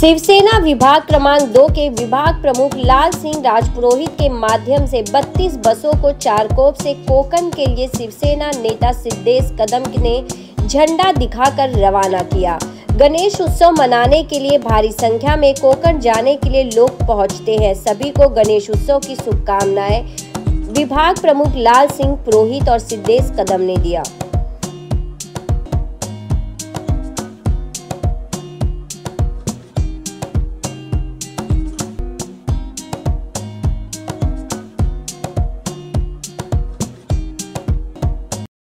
शिवसेना विभाग क्रमांक 2 के विभाग प्रमुख लाल सिंह राजपुरोहित के माध्यम से 32 बसों को चारकोप से कोकण के लिए शिवसेना नेता सिद्धेश कदम ने झंडा दिखाकर रवाना किया। गणेश उत्सव मनाने के लिए भारी संख्या में कोकण जाने के लिए लोग पहुंचते हैं। सभी को गणेश उत्सव की शुभकामनाएं विभाग प्रमुख लाल सिंह पुरोहित और सिद्धेश कदम ने दिया।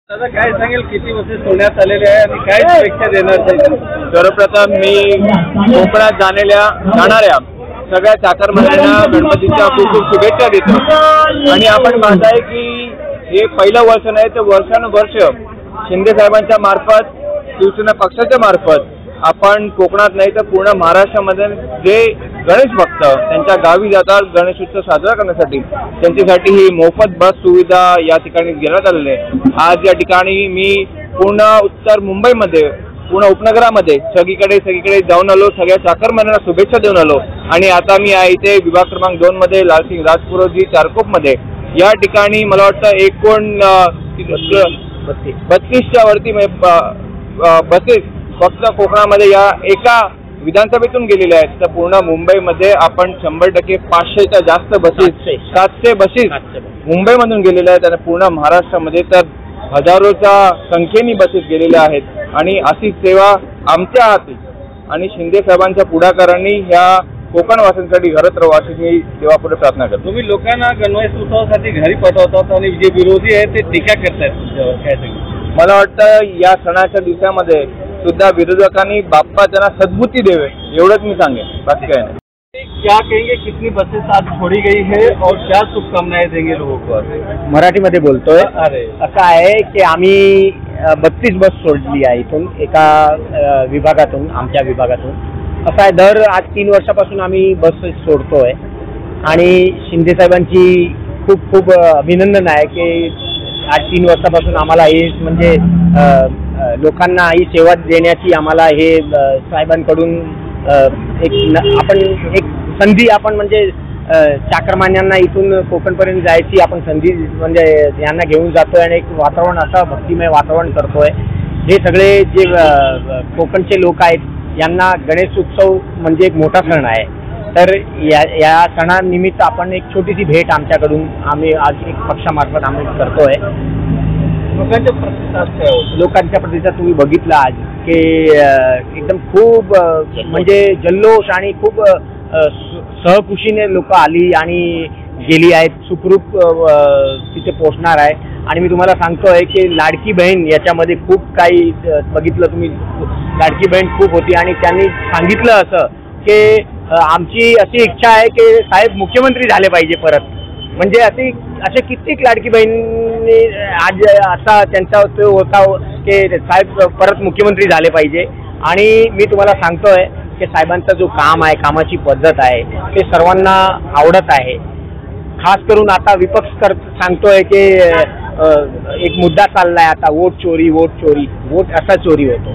दादा काय सांगेल, किती बसेस सोडण्यात आलेले आहे आणि काय शुभेच्छा देणार? सर्वप्रथम मी कोकणात जाणाऱ्या सगळ्या चाकरमान्यांना गणपतीच्या खूप खूप शुभेच्छा देतो। आणि आपण पाहताय की हे पहिलं वर्ष नाही तर वर्षानुवर्ष शिंदे साहेबांच्या मार्फत, शिवसेना पक्षाच्या मार्फत आपण कोकणात नाही तर पूर्ण महाराष्ट्रामध्ये जे गणेश भक्त त्यांच्या गावी जातात गणेश उत्सव साजरा करण्यासाठी, त्यांच्यासाठी ही मोफत बस सुविधा या ठिकाणी घेण्यात आलेली आहे। आज या ठिकाणी मी पूर्ण उत्तर मुंबईमध्ये, पूर्ण उपनगरामध्ये सगळीकडे जाऊन आलो, सगळ्या चाकरमान्यांना शुभेच्छा देऊन आलो। आणि आता मी इथे विभाग क्रमांक 2 मध्ये लालसिंग राजपुरोहित चारकोपमध्ये या ठिकाणी मला वाटतं एकूण 32च्या वरती बसेस फक्त कोकणामध्ये या एका विधानसभेतून गेलेल्या आहेत। तर पूर्ण मुंबईमध्ये आपण 100% 500च्या जास्त बसेस, 700 बसेस मुंबईमधून गेलेल्या आहेत आणि पूर्ण महाराष्ट्रामध्ये तर हजारोच्या संख्येने बसेस गेलेल्या आहेत। आणि अशी सेवा आमच्या हाती आणि शिंदे साहेबांच्या पुढाकारांनी ह्या कोकणवासींसाठी घरात राहू अशी मी देवापुढे प्रार्थना करतो। तुम्ही लोकांना गणेश उत्सवासाठी घरी पाठवतात आणि जे विरोधी आहेत ते टीका करतायत तुमच्यावर, काय सांगेल? मला वाटतं या सणाच्या दिवसामध्ये सुद्धा विरोधकांनी बाप्पा त्यांना सद्बुद्धी देवे एवढंच मी सांगेन, बाकी काय नाही। क्या कहेंगे, कितनी बसेस आज छोड़ी गई है और क्या शुभकामनाएं देंगे लोगों को? मराठीमध्ये बोलतोय। अरे असं आहे की आम्ही 32 बस सोडली आहे इथून, एका विभागातून, आमच्या विभागातून। असं आहे, दर आज 3 वर्षापासून आम्ही बस सोडतोय आणि शिंदे साहेबांची खूप खूप अभिनंदन आहे की आज 3 वर्षापासून आम्हाला हे म्हणजे लोकांना ही सेवा देण्याची आम्हाला हे साहेबांकडून एक संधी आपण म्हणजे चाकरमान्यांना इथून कोकणपर्यंत जायची आपण संधी म्हणजे यांना घेऊन जातोय आणि एक वातावरण असं भक्तिमय वातावरण करतोय। हे सगळे जे कोकणचे लोक आहेत यांना गणेश उत्सव म्हणजे एक मोठा सण आहे। तर या सणानिमित्त आपण एक छोटीशी भेट आमच्याकडून आम्ही आज एक पक्षामार्फत आम्ही करतोय। लोकांच्या प्रतिसाद तुम्ही बघितला आज की एकदम खूप म्हणजे जल्लोष आणि खूप सहकुशीने लोक आली आणि गेली आहेत, सुखरूप तिथे पोहोचणार आहे। आणि मी तुम्हाला सांगतोय की लाडकी बहीण याच्यामध्ये खूप काही बघितलं तुम्ही, लाडकी बहीण खूप होती आणि त्यांनी सांगितलं असं की आमची अशी इच्छा आहे की साहेब मुख्यमंत्री झाले पाहिजे परत। म्हणजे असे कित्येक लाडकी बहिणी आज असा त्यांचा तो होता की साहेब परत मुख्यमंत्री झाले पाहिजे। आणि मी तुम्हाला सांगतोय की साहेबांचा जो काम आहे, कामाची पद्धत आहे ते सर्वांना आवडत आहे। खास करून आता विपक्ष सांगतोय की एक मुद्दा चाललाय आता, वोट चोरी, वोट असा चोरी होतो।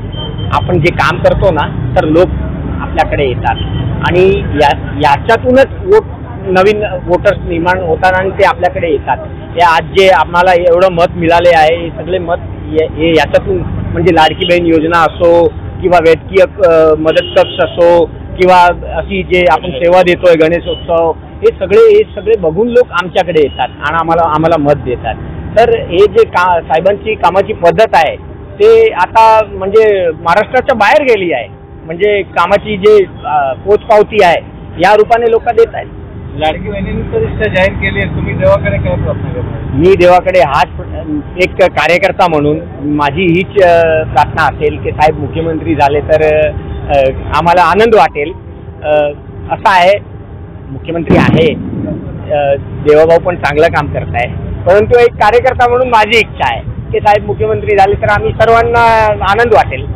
आपण जे काम करतो ना तर लोक आपल्याकडे येतात आणि याच्यातूनच नवीन वोटर्स निर्माण होतात आणि ते आपल्याकडे येतात। हे आज जे आम्हाला एवढं मत मिळाले आहे हे सगळे मत हे याच्यातून म्हणजे लाडकी बहीण योजना असो किंवा वैद्यकीय मदत कक्ष असो किंवा अशी जे आपण सेवा देतोय गणेशोत्सव, हे सगळे बघून लोक आमच्याकडे येतात आणि आम्हाला मत देतात। तर हे जे साहेबांची कामाची पद्धत आहे ते आता म्हणजे महाराष्ट्राच्या बाहेर गेली आहे। म्हणजे कामाची जे पोचपावती आहे या रूपाने लोक देत आहेत। लाडकी बहिणींनी प्रतिष्ठा जाहीर केली आहे, तुम्ही देवाकडे काय प्रार्थना करता? मी देवाकडे हाच एक कार्यकर्ता म्हणून माझी हीच प्रार्थना असेल की साहेब मुख्यमंत्री झाले तर आम्हाला आनंद वाटेल। असं आहे, मुख्यमंत्री आहे, देवाभाऊ पण चांगलं काम करताय, परंतु एक कार्यकर्ता म्हणून माझी इच्छा आहे की साहेब मुख्यमंत्री झाले तर आम्ही सर्वांना आनंद वाटेल।